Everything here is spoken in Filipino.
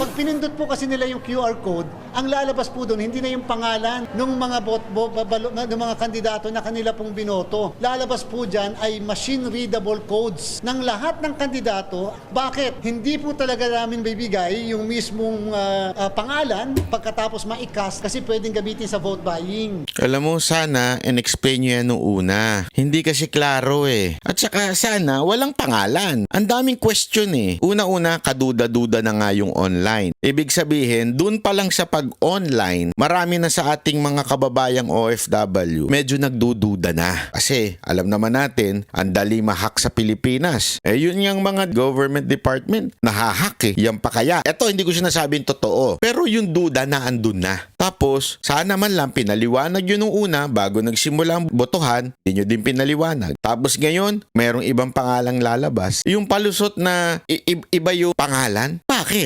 Pag pinindot po kasi nila yung QR code, ang lalabas po doon, hindi na yung pangalan ng mga kandidato na kanila pong binoto. Lalabas po dyan ay machine-readable codes ng lahat ng kandidato. Bakit? Hindi po talaga namin bibigay yung mismong pangalan pagkatapos ma-cast kasi pwedeng gamitin sa vote buying. Alam mo, sana in-explain nyo yan noong una. Hindi kasi klaro eh. At saka sana walang pangalan. Ang daming question eh. Una-una, kaduda-duda na nga yung online. Ibig sabihin, dun pa lang sa pag-online, marami na sa ating mga kababayang OFW, medyo nagdududa na. Kasi alam naman natin, ang dali ma-hack sa Pilipinas. Eh yun yung mga government department, nahahack eh. Yan pa kaya. Eto, hindi ko sinasabing totoo. Pero yung duda na andun na. Tapos, sana man lang pinaliwanag yun nung una bago nagsimula ang botohan, hindi nyo din pinaliwanag. Tapos ngayon, mayroong ibang pangalang lalabas. Yung palusot na iba yung pangalan, bakit?